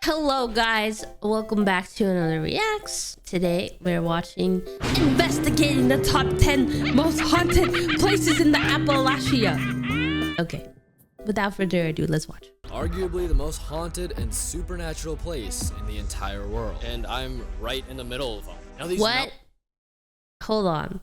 Hello guys, welcome back to another reacts. Today we're watching investigating the top 10 most haunted places in the Appalachia. Okay, without further ado, let's watch. Arguably the most haunted and supernatural place in the entire world, and I'm right in the middle of them. Now, What? Hold on.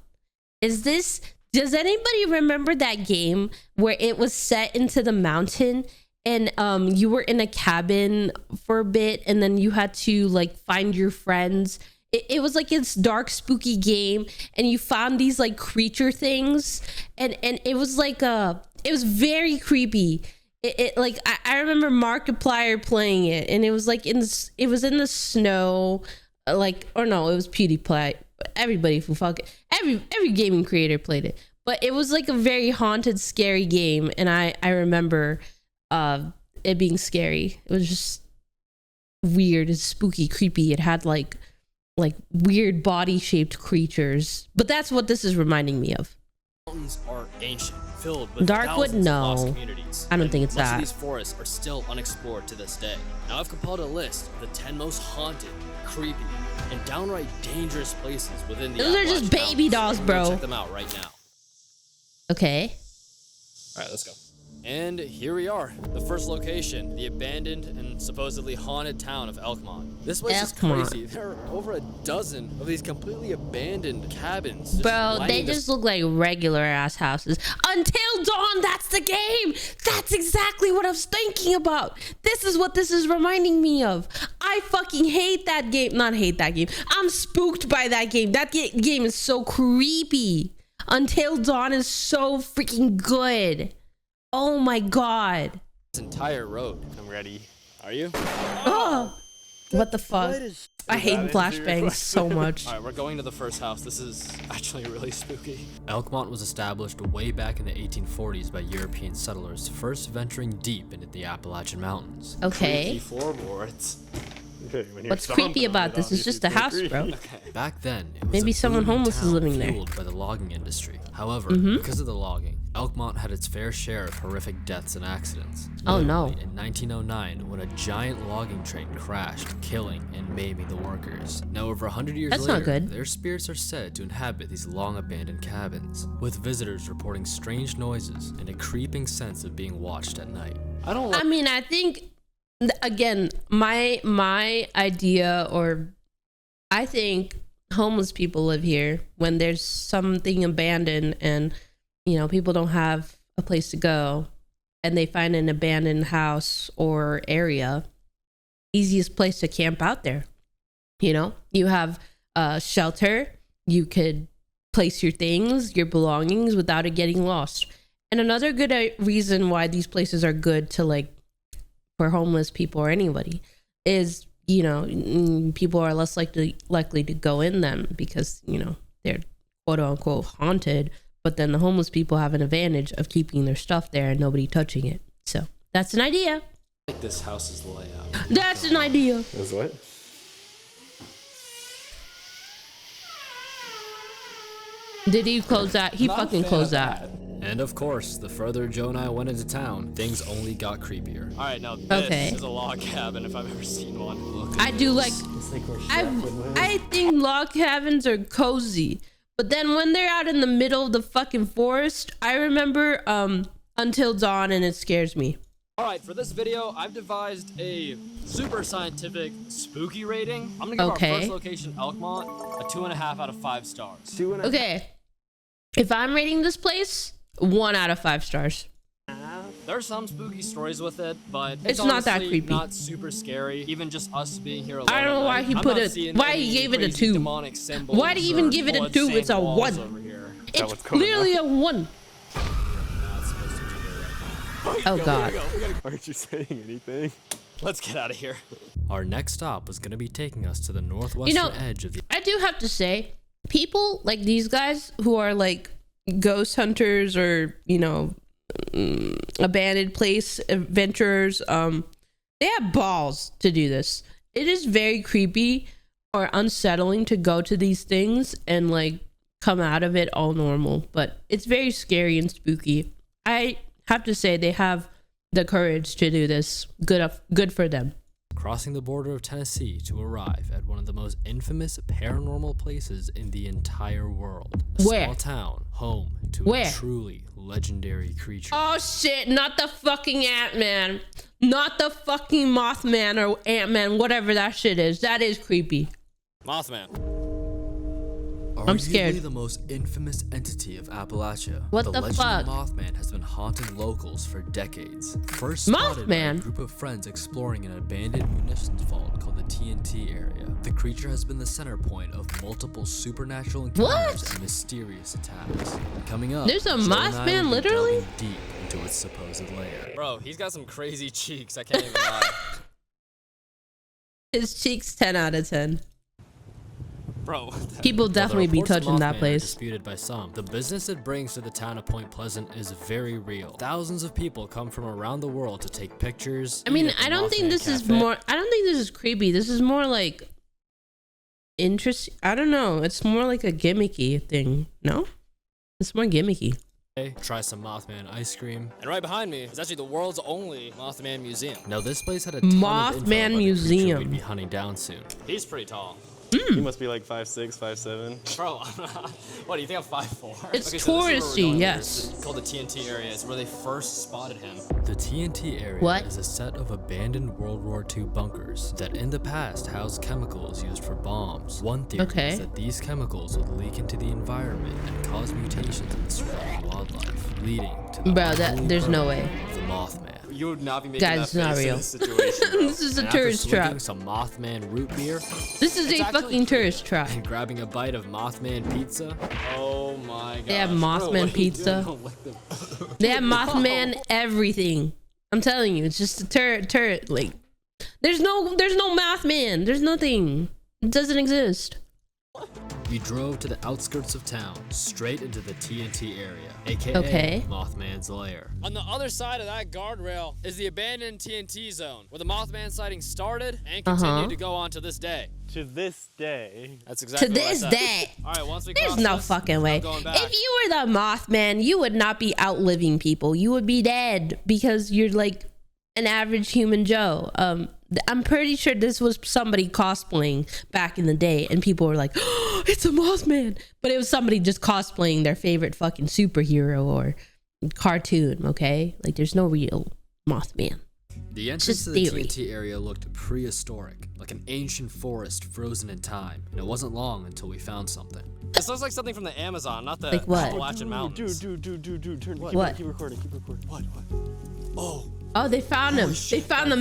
Does anybody remember that game where it was set into the mountain and you were in a cabin for a bit and then you had to like find your friends? It was like this dark spooky game and you found these like creature things and it was like it was very creepy. I remember Markiplier playing it and it was like it was in the snow, like, or no, it was PewDiePie. Everybody who every gaming creator played it, but it was like a very haunted, scary game, and I remember it being scary. It was just weird, it's spooky, creepy. It had like weird body shaped creatures, but that's what this is reminding me of. Mountains are ancient, filled with Darkwood, thousands of lost no, communities. I don't think it's most that. of these forests are still unexplored to this day. Now I've compiled a list of the 10 most haunted, creepy, and downright dangerous places within the Those are just baby dolls, bro. Check them out right now. Okay. All right, let's go. And here we are, the first location, the abandoned and supposedly haunted town of Elkmont. This place is crazy. There are over a dozen of these completely abandoned cabins. Bro, they just look like regular ass houses. Until Dawn, that's the game. That's exactly what I was thinking about. This is what this is reminding me of. I fucking hate that game. Not hate that game. I'm spooked by that game. That game is so creepy. Until Dawn is so freaking good. Oh my god. This entire road. I'm ready. Are you? Oh, what the fuck? I hate flashbangs so much. All right, we're going to the first house. This is actually really spooky. Elkmont was established way back in the 1840s by European settlers, first venturing deep into the Appalachian Mountains. Okay. Creepy floorboards. What's creepy about this is just a house, bro. Okay. Back then, it was Maybe someone homeless is living there. Fueled by the logging industry. However, because of the logging, Elkmont had its fair share of horrific deaths and accidents. Oh no. In 1909, when a giant logging train crashed, killing and maiming the workers. Now over 100 years That's later, not good. their spirits are said to inhabit these long abandoned cabins, with visitors reporting strange noises and a creeping sense of being watched at night. I mean, I think, again, my idea, or I think homeless people live here when there's something abandoned and, you know, people don't have a place to go and they find an abandoned house or area. Easiest place to camp out there. You know, you have a shelter, you could place your things, your belongings without it getting lost. And another good reason why these places are good to, like, for homeless people or anybody is, you know, people are less likely to go in them because, you know, they're quote unquote haunted, but then the homeless people have an advantage of keeping their stuff there and nobody touching it. So that's an idea. I like this house's layout. That's an idea. That's what? Did he close that? He fucking closed that. And of course, the further Joe and I went into town, things only got creepier. All right, now this is a log cabin if I've ever seen one. Look, I do like, I think log cabins are cozy, but then when they're out in the middle of the fucking forest, I remember Until Dawn, and it scares me. All right, for this video, I've devised a super scientific spooky rating. I'm gonna give our first location, Elkmont, a 2.5 out of 5 stars. Okay, if I'm rating this place, 1 out of 5 stars. There's some spooky stories with it, but it's not that creepy. Not super scary. Even just us being here alone. I don't know why he put it. Why he gave it a 2? Why did he even give it a 2? It's a 1. It's clearly a 1. Oh god. Aren't you saying anything? Let's get out of here. Our next stop was going to be taking us to the northwestern edge of the... I do have to say, people like these guys who are like ghost hunters or, you know, abandoned place adventurers, they have balls to do this. It is very creepy or unsettling to go to these things and like come out of it all normal, but it's very scary and spooky. I have to say they have the courage to do this. Good for them. crossing the border of Tennessee to arrive at one of the most infamous paranormal places in the entire world. A small town home to a truly legendary creature. Oh shit, not the fucking Ant-Man. Not the fucking Mothman or Ant-Man, whatever that shit is. That is creepy. Mothman. I'm scared. Arguably the most infamous entity of Appalachia. What the legend fuck? of Mothman has been haunting locals for decades. First spotted by a group of friends exploring an abandoned munitions vault called the TNT area. The creature has been the center point of multiple supernatural encounters and mysterious attacks. Coming up, there's a Mothman literally deep into its supposed lair. Bro, he's got some crazy cheeks. I can't even lie. His cheeks 10 out of 10. Bro, people definitely be touching that place. Disputed by some, the business it brings to the town of Point Pleasant is very real. Thousands of people come from around the world to take pictures. I mean, I don't think this is more. I don't think this is creepy. This is more like interesting. I don't know. It's more like a gimmicky thing. No, it's more gimmicky. Try some Mothman ice cream. And right behind me is actually the world's only Mothman museum. Now this place had a ton Mothman of museum. We'd be hunting down soon. He's pretty tall. He must be like 5'6", 5'7". Bro, what do you think I'm 5'4"? It's touristy, yes. It's called the TNT area. It's where they first spotted him. The TNT area is a set of abandoned World War II bunkers that in the past housed chemicals used for bombs. One theory is that these chemicals would leak into the environment and cause mutations in the surrounding wildlife, leading to the there's no way. Of the Mothman. You would not be making guys, that it's not face real. in this situation, This is a tourist trap. Some Mothman root beer. This is a fucking tourist trap. And grabbing a bite of Mothman pizza. Oh my god. They have Mothman pizza. They have Mothman everything. I'm telling you, it's just a turret. Like, there's no Mothman. There's nothing. It doesn't exist. We drove to the outskirts of town, straight into the TNT area, aka Mothman's lair. On the other side of that guardrail is the abandoned TNT zone, where the Mothman sighting started and continued to go on to this day. To this day. That's exactly to this day. All right, once we there's no fucking way. If you were the Mothman, you would not be outliving people. You would be dead because you're like an average human Joe. I'm pretty sure this was somebody cosplaying back in the day, and people were like, oh, it's a Mothman. But it was somebody just cosplaying their favorite fucking superhero or cartoon, okay? Like, there's no real Mothman. The entrance to the TNT area looked prehistoric, like an ancient forest frozen in time, and it wasn't long until we found something. This looks like something from the Amazon, not the Appalachian Mountains. Dude, turn. What? Keep recording. What? Oh, they found him. They found the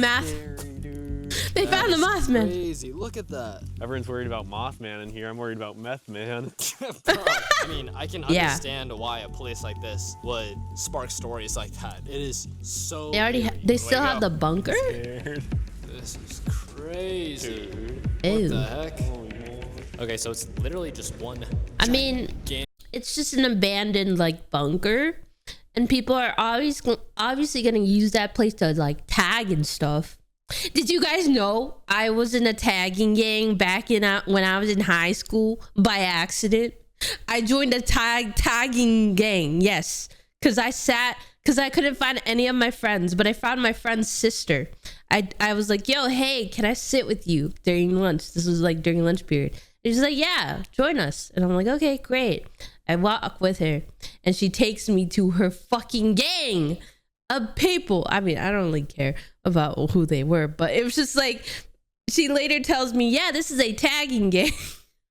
They found the Mothman. Crazy. Look at that. Everyone's worried about Mothman in here. I'm worried about Meth Man. Bro, I mean, I can understand why a place like this would spark stories like that. It is so. They still have the bunker. This is crazy. Dude. What the heck? Okay, so it's literally just one. I mean, it's just an abandoned like bunker, and people are obviously gonna use that place to like tag and stuff. Did you guys know I was in a tagging gang back when I was in high school by accident? I joined a tagging gang, yes, because I couldn't find any of my friends, but I found my friend's sister. I was like, yo, hey, can I sit with you during lunch? This was like during lunch period. And she's like, yeah, join us. And I'm like, okay, great. I walk with her, and she takes me to her fucking gang of people. I mean, I don't really care about who they were, but it was just like, she later tells me, yeah, this is a tagging gang.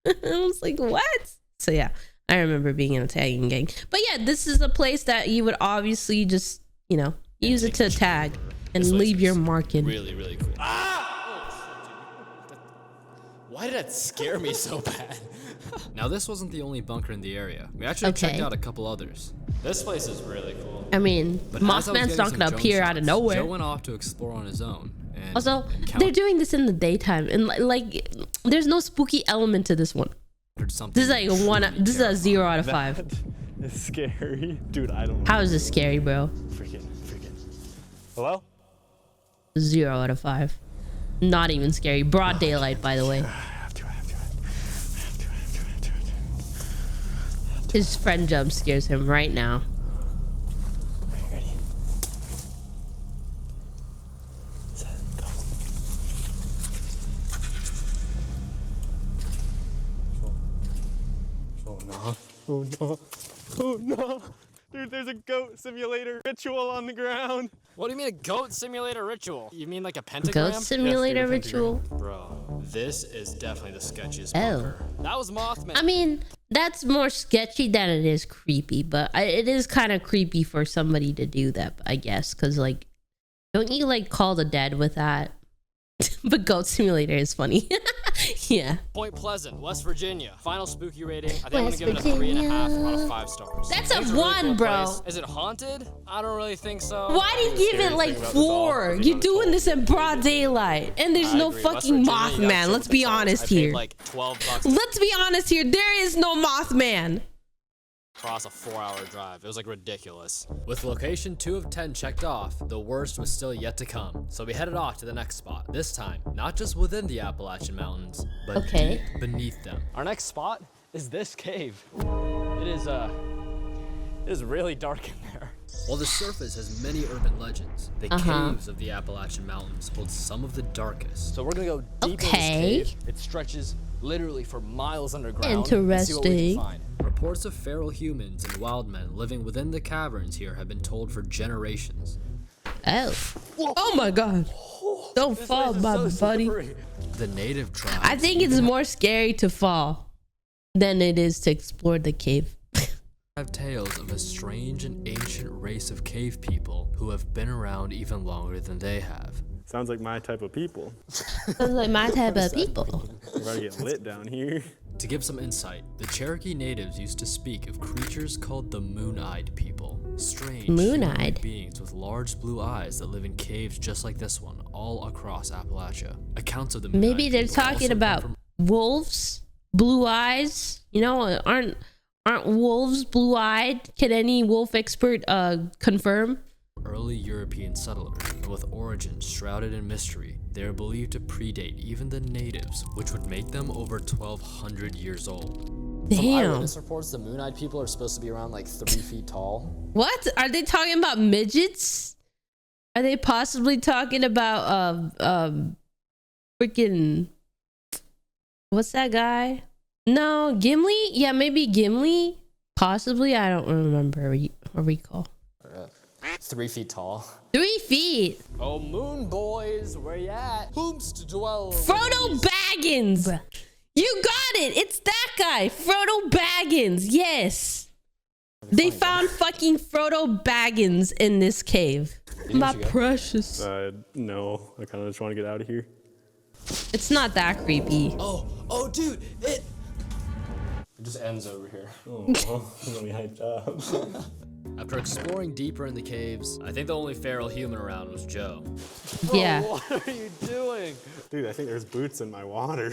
I was like, what? So yeah, I remember being in a tagging gang. But yeah, this is a place that you would obviously just, use it to tag and leave your mark in. Really, really cool. Why did that scare me so bad? Now, this wasn't the only bunker in the area. We actually checked out a couple others. This place is really cool. I mean, Mothman's not gonna appear out of nowhere. Joe went off to explore on his own. And also, they're doing this in the daytime, and like, there's no spooky element to this one. This is like this is a 0 out of 5. It's scary, dude. I don't know. How is this scary, bro? Freaking. Hello? 0 out of 5. Not even scary. Broad daylight, by the way. His friend jump scares him right now. Ready? Set, go. Oh no. Oh no. Oh no. Dude, there's a goat simulator ritual on the ground. What do you mean a goat simulator ritual? You mean like a pentagram? Ghost simulator Yes, dude, a ritual. Bro, this is definitely the sketchiest Oh. bunker. That was Mothman. I mean, that's more sketchy than it is creepy, but it is kind of creepy for somebody to do that, I guess, because like, don't you like call the dead with that? But Goat Simulator is funny. Yeah. Point Pleasant, West Virginia. Final spooky rating. I think I'm West gonna give it a 3.5 out of Virginia. 5 stars. That's a It's really 1, cool bro. place. Is it haunted? I don't really think so. Why do you give it like 4? You're doing this in broad daylight, and there's no agree. West fucking Virginia, you gotta Mothman. chill Let's with be the cults. honest I paid here. like $12 Let's be honest here. There is no Mothman. across a 4-hour drive. It was like ridiculous. With location 2 of 10 checked off, the worst was still yet to come. So we headed off to the next spot. This time, not just within the Appalachian Mountains, but deep beneath them. Our next spot is this cave. It is really dark in there. While the surface has many urban legends, the caves of the Appalachian Mountains hold some of the darkest. So we're gonna go deep in this cave. It stretches literally for miles underground. And see what we can find. Reports of feral humans and wild men living within the caverns here have been told for generations. Oh. Oh my god. Don't fall, my buddy. The native tribe. I think it's more scary to fall than it is to explore the cave. Have tales of a strange and ancient race of cave people who have been around even longer than they have. Sounds like my type of people. Sounds like my type of people. We're about to get lit down here. To give some insight, the Cherokee natives used to speak of creatures called the moon-eyed people. Strange Moon-eyed? beings with large blue eyes that live in caves just like this one, all across Appalachia. Accounts of the moon-eyed Maybe they're people talking also come about from wolves, blue eyes. You know, aren't wolves blue-eyed? Can any wolf expert confirm? early European settlers, and with origins shrouded in mystery. They are believed to predate even the natives, which would make them over 1,200 years old. Damn. From eyewitness reports, the moon-eyed people are supposed to be around like 3 feet tall. What? Are they talking about midgets? Are they possibly talking about freaking what's that guy? No, Gimli? Yeah, maybe Gimli. Possibly, I don't remember or recall. 3 feet tall. 3 feet. Oh, moon boys, where you at? Whom's to dwell? Frodo Baggins. You got it. It's that guy, Frodo Baggins. Yes. They found fucking Frodo Baggins in this cave. My precious. No, I kind of just want to get out of here. It's not that creepy. Oh, dude, it just ends over here. Oh, let me hyped up. After exploring deeper in the caves, I think the only feral human around was Joe. Yeah. Bro, what are you doing? Dude, I think there's boots in my water.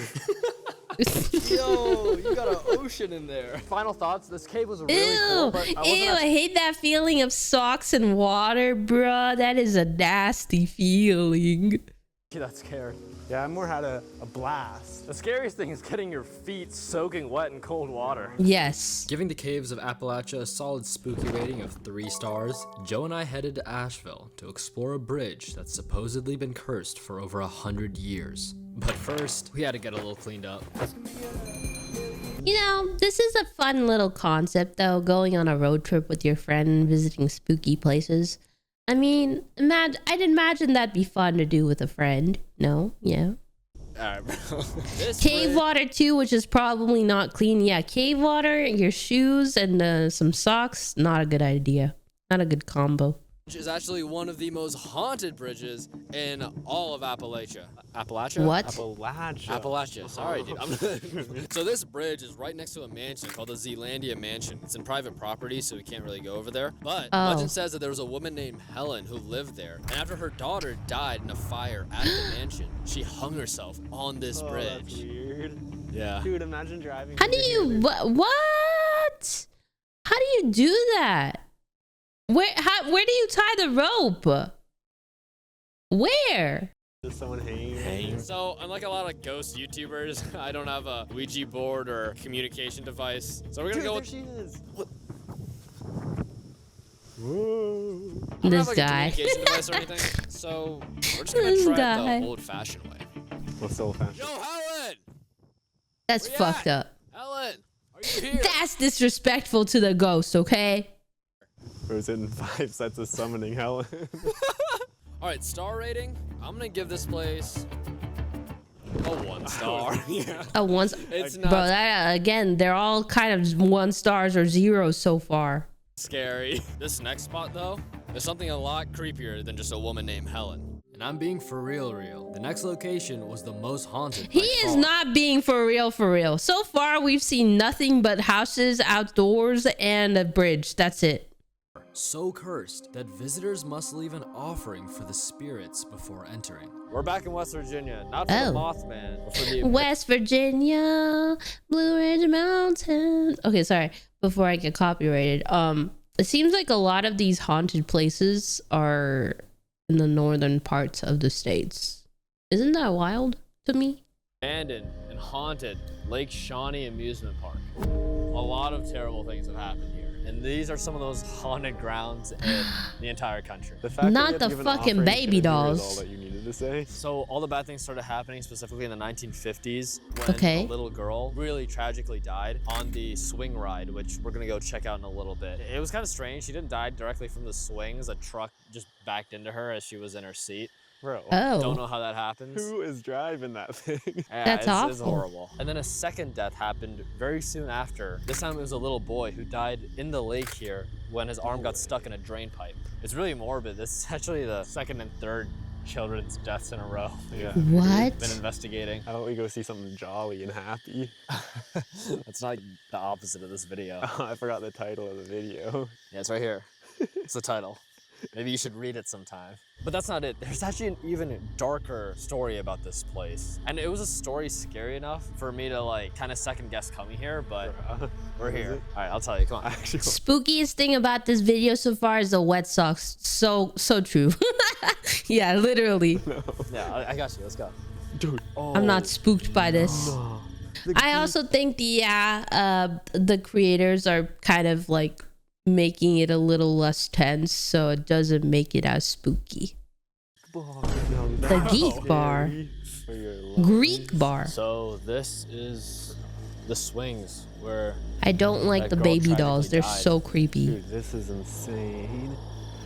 Yo, you got an ocean in there. Final thoughts, this cave was really cool, but I hate that feeling of socks and water, bruh. That is a nasty feeling. That's scary. Yeah, I more had a blast. The scariest thing is getting your feet soaking wet in cold water. Yes. Giving the caves of Appalachia a solid spooky rating of 3 stars, Joe and I headed to Asheville to explore a bridge that's supposedly been cursed for over 100 years. But first, we had to get a little cleaned up. You know, this is a fun little concept, though, going on a road trip with your friend and visiting spooky places. I mean, I'd imagine that'd be fun to do with a friend. No? Yeah. Alright, bro. Cave water, too, which is probably not clean. Yeah, cave water, your shoes, and some socks. Not a good idea. Not a good combo. Which is actually one of the most haunted bridges in all of Appalachia. Appalachia? What? Appalachia. Sorry, dude. So this bridge is right next to a mansion called the Zealandia Mansion. It's in private property, so we can't really go over there. But legend says that there was a woman named Helen who lived there. And after her daughter died in a fire at the mansion, she hung herself on this bridge. That's weird. Yeah. Dude, imagine driving. How do you... What? How do you do that? Where do you tie the rope? Where? Does someone hang? So, unlike a lot of ghost YouTubers, I don't have a Ouija board or communication device. So we're gonna go with... There she is. I don't This have, like, guy. a communication device or anything. So we're just gonna This try it guy. the old-fashioned way. What's so fast? Yo, Helen! That's Where you fucked at? up. Helen, are you here. That's disrespectful to the ghost, okay? Or is it in 5 sets of summoning Helen? All right, star rating. I'm gonna give this place a 1 star. Yeah. A one. It's Bro, not that again, they're all kind of 1 stars or 0s so far. scary. This next spot, though, is something a lot creepier than just a woman named Helen. And I'm being for real. The next location was the most haunted. He is not being for real. So far, we've seen nothing but houses, outdoors, and a bridge. That's it. So cursed that visitors must leave an offering for the spirits before entering. We're back in West Virginia, not for the Mothman, but for the West Virginia, Blue Ridge Mountains. Okay, sorry. Before I get copyrighted, it seems like a lot of these haunted places are in the northern parts of the states. Isn't that wild to me? abandoned and haunted Lake Shawnee Amusement Park. A lot of terrible things have happened here. And these are some of those haunted grounds in the entire country. The fact Not the fucking baby dolls. All that you needed to say. So all the bad things started happening specifically in the 1950s when a little girl really tragically died on the swing ride, which we're gonna go check out in a little bit. It was kind of strange. She didn't die directly from the swings. A truck just backed into her as she was in her seat. Bro, don't know how that happens. Who is driving that thing? Yeah, That's awful. It's horrible. And then a second death happened very soon after. This time it was a little boy who died in the lake here when his arm got stuck in a drain pipe. It's really morbid. This is actually the second and third children's deaths in a row. Yeah. What? Been investigating. How about we go see something jolly and happy? That's not the opposite of this video. I forgot the title of the video. Yeah, it's right here. It's the title. Maybe you should read it sometime. But that's not it. There's actually an even darker story about this place. And it was a story scary enough for me to like kind of second guess coming here, but we're here. All right, I'll tell you, come on. Actually, Spookiest thing about this video so far is the wet socks. So true. Yeah, literally. no. Yeah, I got you. Let's go. Dude. I'm not spooked by this. No. I also think the creators are kind of like making it a little less tense, so it doesn't make it as spooky. The geek bar. Greek bar. So this is the swings where I don't like that the girl baby tragically dolls. They're died. so creepy. Dude, this is insane.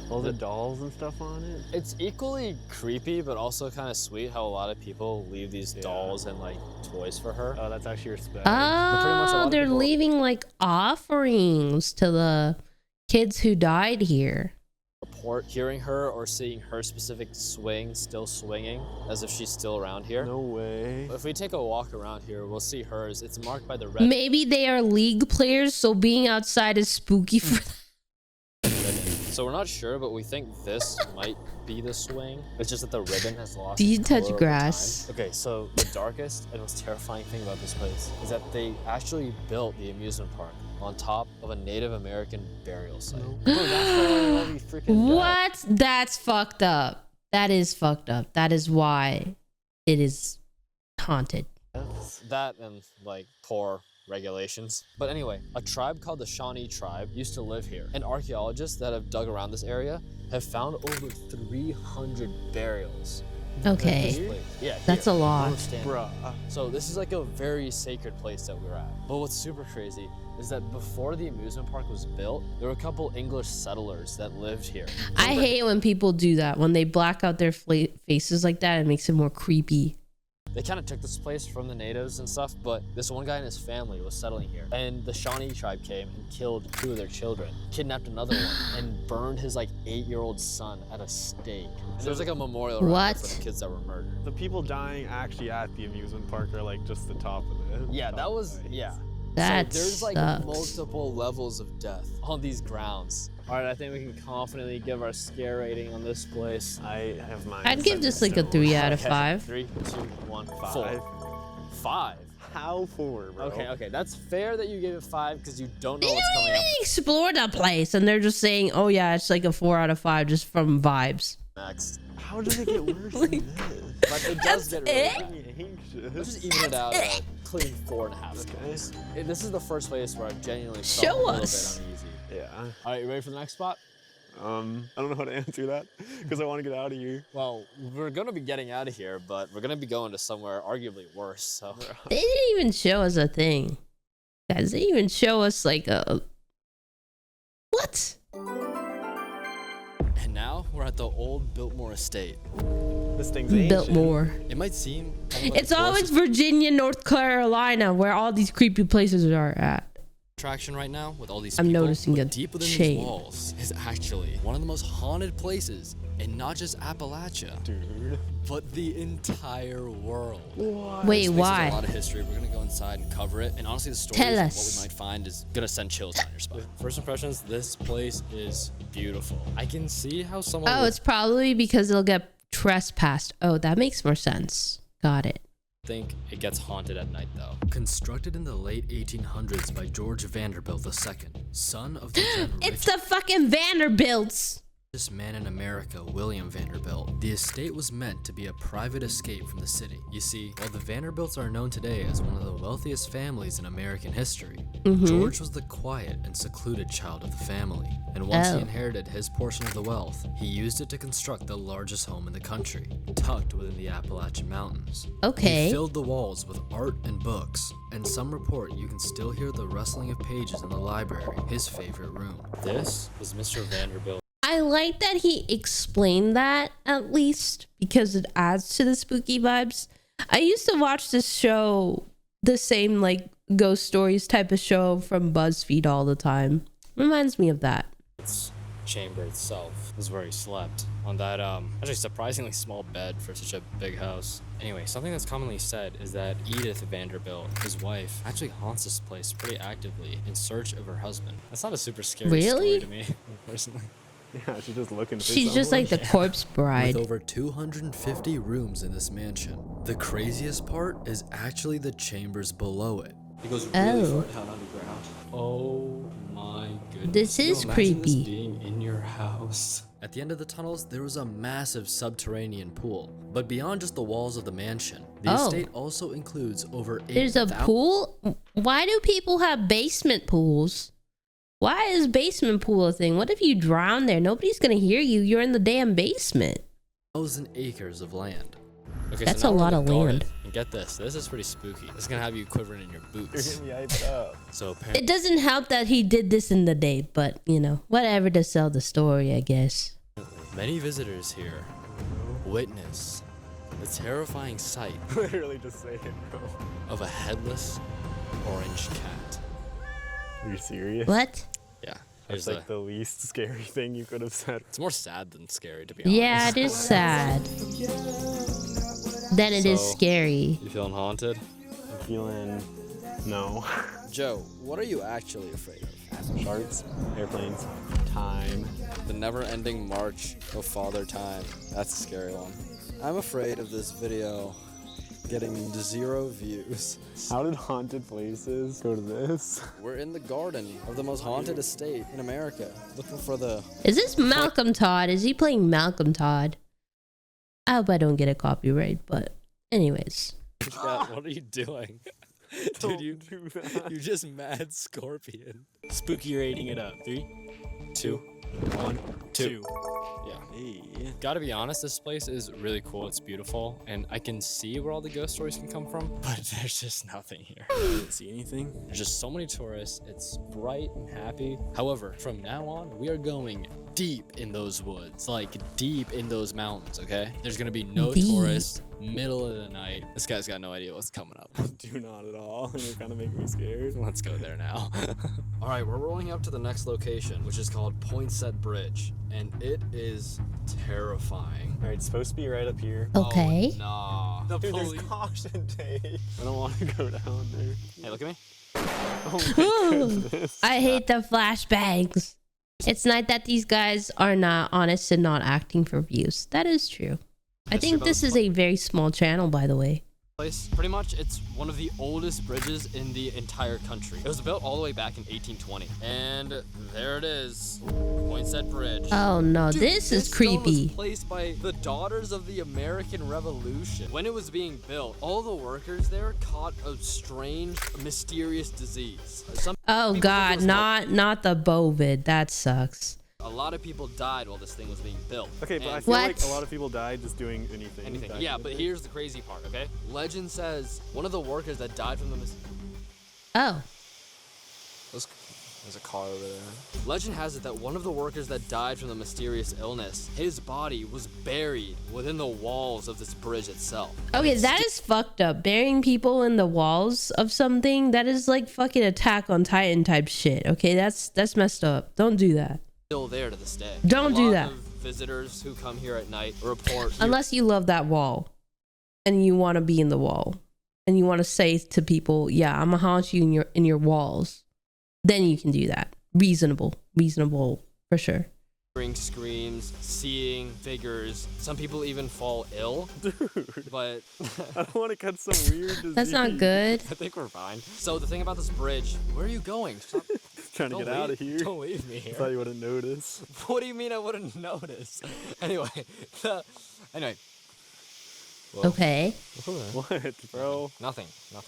All the dolls and stuff on it. it's equally creepy, but also kind of sweet how a lot of people leave these dolls and like toys for her. Oh, that's actually respect. pretty much a lot Oh, of they're people- leaving like offerings to the kids who died here. Report hearing her or seeing her specific swing still swinging as if she's still around here. No way. If we take a walk around here, we'll see hers. It's marked by the red Maybe they are league players, so being outside is spooky for them. ribbon. So we're not sure, but we think this might be the swing. It's just that the ribbon has lost Do you its touch color over grass? time. Okay, so the darkest and most terrifying thing about this place is that they actually built the amusement park on top of a Native American burial site. Bro, that's why all these freaking What? That's fucked up. That is fucked up. That is why it is haunted. deaths. That and like poor regulations. But anyway, a tribe called the Shawnee tribe used to live here, and archaeologists that have dug around this area have found over 300 burials. in Okay. this place. Yeah, That's here. a lot. No standing. Bruh. So this is like a very sacred place that we're at. But what's super crazy is that before the amusement park was built, there were a couple English settlers that lived here. I hate when people do that. When they black out their faces like that, it makes it more creepy. They kind of took this place from the natives and stuff, but this one guy and his family was settling here. And the Shawnee tribe came and killed 2 of their children, kidnapped another one, and burned his like 8-year-old son at a stake. And there's like a memorial around What? there for the kids that were murdered. The people dying actually at the amusement park are like just the top of it. Yeah, Top that of was, the ice. yeah. That So there's like sucks. multiple levels of death on these grounds. All right, I think we can confidently give our scare rating on this place. I have mine. I'd give this like a 3 out of 5. 3, 2, 1, 5. Five. 5. How 4, bro? Okay, that's fair that you gave it 5 because you don't know They what's don't coming even up explore the place, and they're just saying, "Oh yeah, it's like a 4 out of 5 just from vibes." next. How does it get worse than this? But it does get really it? bad. You anxious. Let's just even it out at a clean 4.5 Okay. stars. This is the first place where I've genuinely Show felt a little us. bit uneasy. Yeah. All right, you ready for the next spot? I don't know how to answer that because I want to get out of here. Well, we're gonna be getting out of here, but we're gonna be going to somewhere arguably worse. So They didn't even show us a thing. Guys, they even show us like a what? And now we're at the old Biltmore estate. This thing's ancient. Biltmore. It might seem It's always Virginia, North Carolina, where all these creepy places are at. attraction right now with all these I'm people, noticing but a deep within chain. these walls is actually one of the most haunted places in not just Appalachia, Dude. but the entire world. What? Wait, This place has why? a lot of history. We're gonna go inside and cover it, and honestly, the stories Tell and us. what we might find is gonna send chills down your spine. First impressions: this place is beautiful. I can see how someone. Oh, would it's probably because they'll get trespassed. Oh, that makes more sense. Got it. think it gets haunted at night though. Constructed in the late 1800s by George Vanderbilt II, son of the then It's the fucking Vanderbilts. richest man in America, William Vanderbilt. The estate was meant to be a private escape from the city. You see, while the Vanderbilts are known today as one of the wealthiest families in American history, George was the quiet and secluded child of the family. And once he inherited his portion of the wealth, he used it to construct the largest home in the country, tucked within the Appalachian Mountains. Okay. He filled the walls with art and books, and some report you can still hear the rustling of pages in the library, his favorite room. This was Mr. Vanderbilt. I like that he explained that at least because it adds to the spooky vibes. I used to watch this show, the same like ghost stories type of show from BuzzFeed all the time. Reminds me of that. Its chamber itself was where he slept on that actually surprisingly small bed for such a big house. Anyway, something that's commonly said is that Edith Vanderbilt, his wife, actually haunts this place pretty actively in search of her husband. That's not a super scary Really? story to me, personally. Yeah, she's just looking for She's just someone. like the corpse bride. With over 250 rooms in this mansion. The craziest part is actually the chambers below it. It goes really far down underground. Oh my goodness. This is Imagine creepy. This being in your house. At the end of the tunnels, there was a massive subterranean pool. But beyond just the walls of the mansion, the estate also includes over 8,000. There's a pool? Why do people have basement pools? Why is basement pool a thing? What if you drown there? Nobody's gonna hear you. You're in the damn basement. 1,000 acres of land. Okay, That's so a now we're lot in of the garden. land. And get this is pretty spooky. This is gonna have you quivering in your You're boots. getting me hyped up. So apparently, It doesn't help that he did this in the day, but you know, whatever to sell the story, I guess. many visitors here witness the terrifying sight Literally just say it, bro. of a headless orange cat. Are you serious? What? Yeah, That's here's like the least scary thing you could have said. it's more sad than scary, to be honest. Yeah, it is sad. Then it is So- scary. You feeling haunted? I'm feeling no. Joe, what are you actually afraid of? Sharks, airplanes, time. The never-ending march of Father Time. That's a scary one. I'm afraid of this video getting 0 views. How did haunted places go to this? We're in the garden of the most haunted estate in America, looking for the... Is this Malcolm Todd? Is he playing Malcolm Todd? I hope I don't get a copyright, but anyways. What are you doing? Dude, you do that. you just mad scorpion. Spooky rating it up. 3, 2, 1, 2. Yeah. Hey. Gotta be honest, this place is really cool. It's beautiful, and I can see where all the ghost stories can come from, but there's just nothing here. Didn't see anything. There's just so many tourists. It's bright and happy. However, from now on, we are going deep in those woods, like deep in those mountains, okay? There's gonna be no Deep. tourists, middle of the night. This guy's got no idea what's coming up. Do not at all. You're kind of making me scared. Let's go there now. All right, we're rolling up to the next location, which is called Poinsett Bridge, and it is terrifying. All right, it's supposed to be right up here. Okay. Oh, nah. The Dude, police. there's caution tape. I don't want to go down there. Hey, look at me. Oh my goodness. I hate the flashbangs. It's not that these guys are not honest and not acting for views. That is true. I think this is a very small channel, by the way. Place. Pretty much, it's one of the oldest bridges in the entire country. It was built all the way back in 1820. And there it is, Poinsett Bridge. Oh no, Dude, this is stone was creepy. placed by the Daughters of the American Revolution. When it was being built, all the workers there caught a strange, mysterious disease. Some Oh people think it god, was not the bovid. That sucks. a lot of people died while this thing was being built. Okay, but I And- feel What? like a lot of people died just doing anything. anything. back Yeah, in the but day. here's the crazy part, okay? Legend says one of the workers that died from the Oh, There's a car over there. Legend has it that one of the workers that died from the mysterious illness, his body was buried within the walls of this bridge itself. Okay, that is fucked up. Burying people in the walls of something, that is like fucking Attack on Titan type shit. Okay, that's messed up. Don't do that. Still there to this day. Don't do that. A lot of visitors who come here at night report. Unless you love that wall and you want to be in the wall and you want to say to people, yeah, I'm gonna haunt you in your walls. Then you can do that. Reasonable for sure. Hearing screams, seeing figures. Some people even fall ill. Dude, but I don't want to catch some weird disease. That's not good. I think we're fine. So the thing about this bridge, where are you going? Stop. Trying to get out of here. Don't leave me here. I thought you wouldn't notice. What do you mean I wouldn't notice? Anyway, anyway. Whoa. Okay. What, bro? Nothing, bro.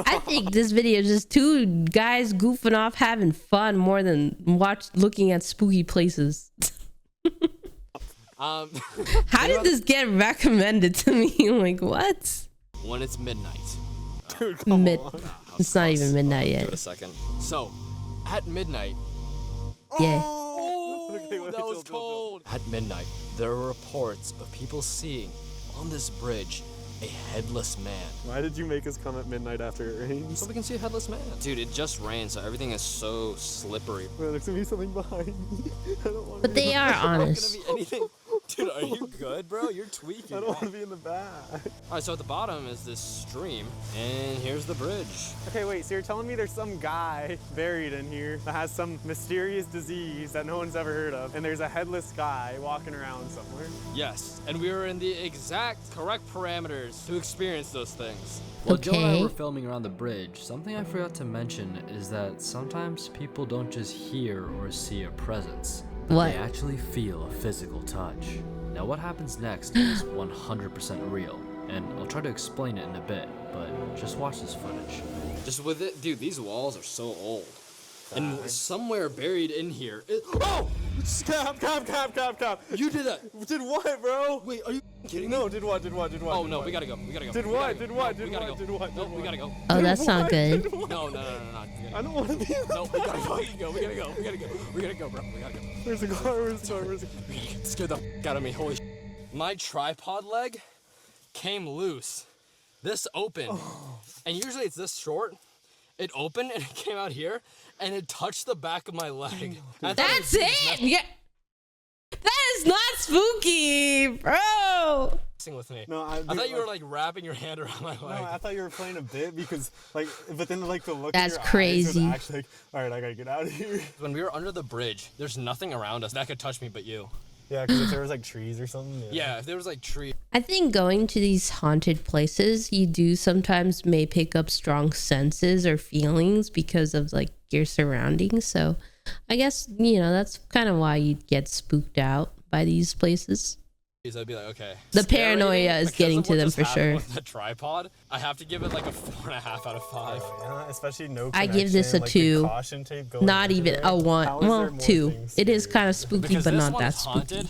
I think this video is just two guys goofing off, having fun more than looking at spooky places. How did this get recommended to me? Like, what? When it's midnight. Dude, come on. It's not even midnight Give yet. it a second. So, at midnight. Yeah. Oh, Okay, wait, that was chill. cold. At midnight, there were reports of people seeing on this bridge a headless man. Why did you make us come at midnight after it rains? So we can see a headless man. Dude, it just rained, so everything is so slippery. Wait, there's gonna be something behind me. I don't want to But they are honest. Not gonna be anything. Dude, are you good, bro? You're tweaking. I don't want to be in the back. Alright, so at the bottom is this stream, and here's the bridge. Okay, wait, so you're telling me there's some guy buried in here that has some mysterious disease that no one's ever heard of, and there's a headless guy walking around somewhere? Yes, and we were in the exact correct parameters to experience those things. While Joe and I Okay. were filming around the bridge, something I forgot to mention is that sometimes people don't just hear or see a presence. What? They actually feel a physical touch. Now what happens next is 100% real, and I'll try to explain it in a bit, but just watch this footage. Just with it, dude, these walls are so old. And somewhere buried in here oh! Cap. You did that! Did what, bro? Wait, are you kidding me? No, did what? Oh no, we gotta go. Did We what? gotta Did go. what? No, we gotta go. Oh, that's not good. No. I don't want to be in the No, we gotta fucking go. We gotta go, bro. We gotta go. Where's the car? Where's the car? Where's the car? Scared the f out of me. Holy My tripod leg came loose. This opened. And usually it's this short. It opened and it came out here and it touched the back of my leg. I thought That's was it. Yeah. That is not spooky, bro. messing with me. No, I thought you were like wrapping your hand around my leg. No, I thought you were playing a bit because, like, but then, like, the look That's in your crazy. eyes was actually like, all right, I gotta get out of here. When we were under the bridge, there's nothing around us that could touch me but you. Yeah, because if there was, like, trees or something. Yeah, if there was like trees. I think going to these haunted places, you do sometimes may pick up strong senses or feelings because of like your surroundings. So I guess, that's kind of why you get spooked out by these places. I'd be like, okay. The Scary, paranoia is because getting of to what them just for happened sure. With the tripod, I have to give it like a 4.5 out of 5. Yeah, especially no I give this a connection, like, the 2. caution tape going Not into even there. a 1. How is Well, there more 2. things It is scary? kind of spooky, Because but this not that one's spooky. haunted,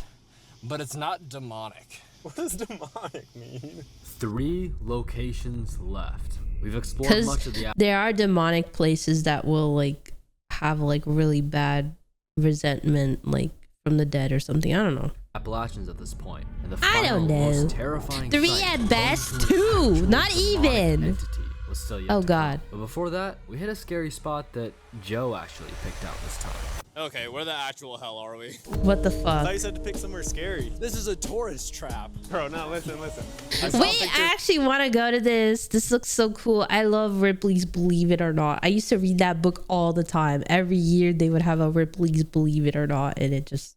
but it's not demonic. What does demonic mean? 3 locations left. We've explored Because much of the there are demonic places that will like have like really bad resentment, like from the dead or something. I don't know. Appalachians at this point, and the I don't final, know. most terrifying 3 sight at of best, unseen 2, actual not demonic even. entity was still yet Oh to God. come. But before that, we hit a scary spot that Joe actually picked out this time. Okay, where the actual hell are we? What the I thought fuck? you said to pick somewhere scary. This is a tourist trap. Bro, no, listen. Wait, I actually want to go to this. This looks so cool. I love Ripley's Believe It or Not. I used to read that book all the time. Every year they would have a Ripley's Believe It or Not, and it just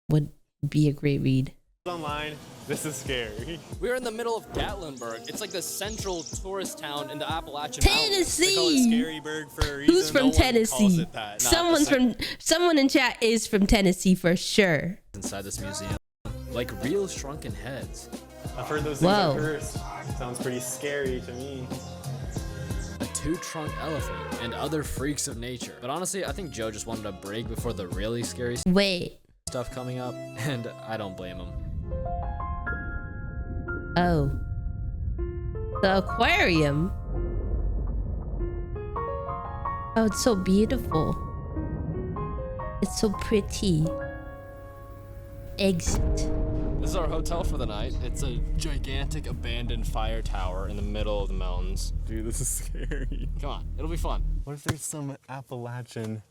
would be a great read. Online, this is scary. We're in the middle of Gatlinburg. It's like the central tourist town in the Appalachian Tennessee. Scaryburg for a reason. Who's from No one calls Tennessee? it that. Someone in chat is from Tennessee for sure. Inside this museum, like real shrunken heads, I've heard those things Whoa. are cursed. Sounds pretty scary to me. a 2-trunk elephant, and other freaks of nature. But honestly, I think Joe just wanted a break before the really scary Wait. stuff coming up, and I don't blame him. Oh. The aquarium. Oh, it's so beautiful. It's so pretty. Exit. This is our hotel for the night. It's a gigantic abandoned fire tower in the middle of the mountains. Dude, this is scary. Come on, it'll be fun. What if there's some Appalachian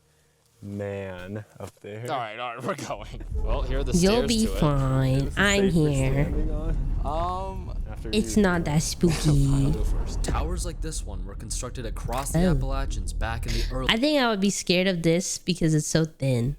man up there? All right, we're going. Well, here are the You'll stairs be to it. fine. I'm here. It's not that I'll spooky. go first. Towers like this one were constructed across the Appalachians back in the early I think I would be scared of this because it's so thin.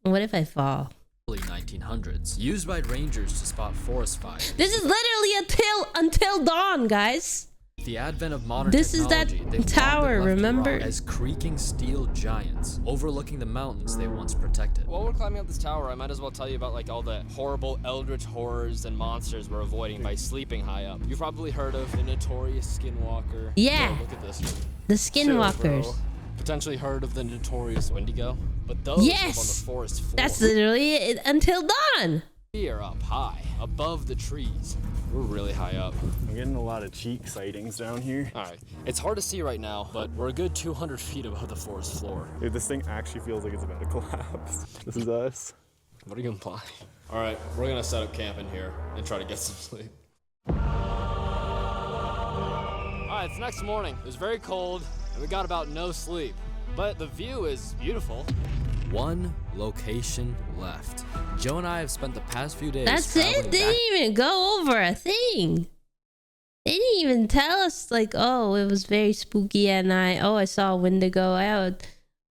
What if I fall? 1900s, used by rangers to spot forest fires. This is literally until dawn, guys. With the advent of modern This is that technology, they've tower, long been left to remember? rot as creaking steel giants overlooking the mountains they once protected. While we're climbing up this tower, I might as well tell you about like all the horrible eldritch horrors and monsters we're avoiding by sleeping high up. You've probably heard of the notorious Skinwalker. Yeah. Yo, look at this. The Chill, skinwalkers. bro. Potentially heard of the notorious Wendigo, but those live on the Yes. forest floor. That's literally it until dawn. We are up high, above the trees. We're really high up. I'm getting a lot of cheek sightings down here. All right, it's hard to see right now, but we're a good 200 feet above the forest floor. Dude, this thing actually feels like it's about to collapse. This is us. What are you implying? All right, we're gonna set up camp in here and try to get some sleep. All right, it's next morning. It was very cold, and we got about no sleep. But the view is beautiful. One location left. Joe and I have spent the past few days That's it. traveling They back didn't even go over a thing. They didn't even tell us like, oh, it was very spooky at night. Oh, I saw a Wendigo out.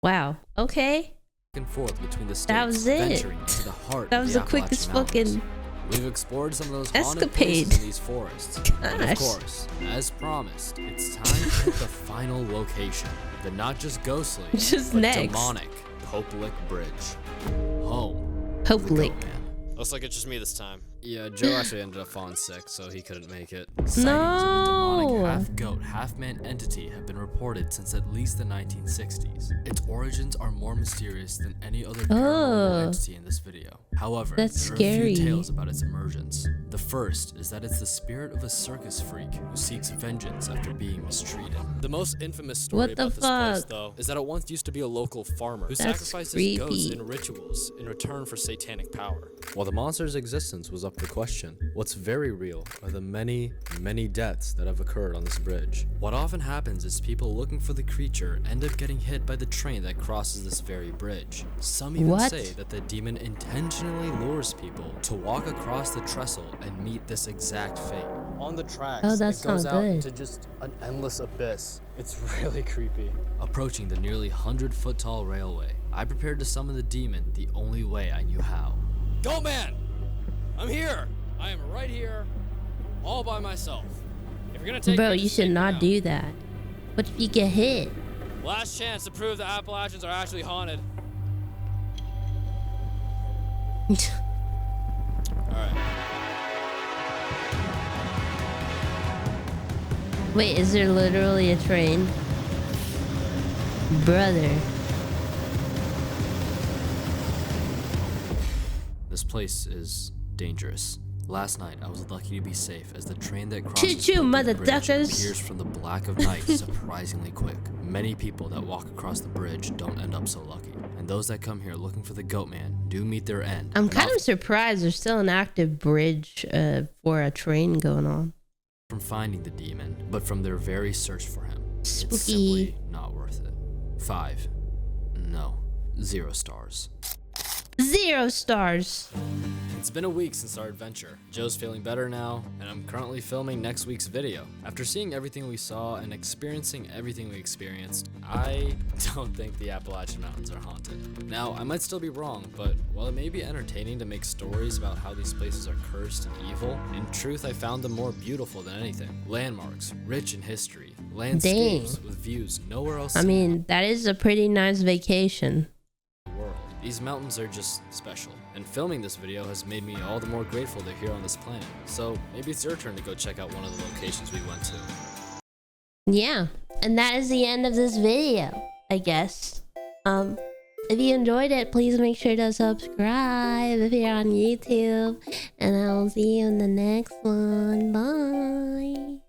Wow. Okay. and forth between the states, That was it. venturing into the heart That of was the the quickest Appalachian Mountains. fucking We've explored some of those haunted escapade. places in these forests. But of Gosh. course, as promised, it's time to hit the final location. The not just ghostly, Just but next. demonic Pope Lick Bridge. Home. Pope of the Lick. Goat Man. Looks like it's just me this time. Yeah, Joe actually ended up falling sick, so he couldn't make it. Sightings No. of a demonic half-goat, half-man entity have been reported since at least the 1960s. Its origins are more mysterious than any other paranormal entity in this video. However, That's there are a scary. few tales about its emergence. The first is that it's the spirit of a circus freak who seeks vengeance after being mistreated. The most infamous story What the about this place, fuck? though, is that it once used to be a local farmer who That's sacrificed creepy. his ghosts in rituals in return for satanic power. While the monster's existence was up for question, what's very real are the many, many deaths that have occurred on this bridge. What often happens is people looking for the creature end up getting hit by the train that crosses this very bridge. Some even What? say that the demon intentionally lures people to walk across the trestle and meet this exact fate. On the tracks, Oh, that's it goes not out good. into just an endless abyss. It's really creepy. Approaching the nearly 100-foot tall railway, I prepared to summon the demon the only way I knew how. Go, man! I'm here! I am right here, all by myself. If you're gonna take Bro, me, you just should take me not out. do that. What if you get hit? Last chance to prove the Appalachians are actually haunted. Alright. Wait, is there literally a train? Brother. This place is dangerous. Last night, I was lucky to be safe as the train that crosses Choo-choo, Pope Lick Bridge motherfuckers. appears from the black of night surprisingly quick. Many people that walk across the bridge don't end up so lucky, and those that come here looking for the Goat Man do meet their end. I'm and kind often of surprised there's still an active bridge for a train going on. from finding the demon, but from their very search for him. It's Spooky. simply not worth it. 5. No. 0 stars. 0 stars. It's been a week since our adventure. Joe's feeling better now, and I'm currently filming next week's video. After seeing everything we saw and experiencing everything we experienced, I don't think the Appalachian Mountains are haunted. Now, I might still be wrong, but while it may be entertaining to make stories about how these places are cursed and evil, in truth I found them more beautiful than anything. Landmarks, rich in history, landscapes with views nowhere else I mean, that is a pretty nice vacation. in the world. These mountains are just special, and filming this video has made me all the more grateful they're here on this planet. So maybe it's your turn to go check out one of the locations we went to. Yeah, and that is the end of this video, I guess. If you enjoyed it, please make sure to subscribe if you're on YouTube, and I will see you in the next one. Bye.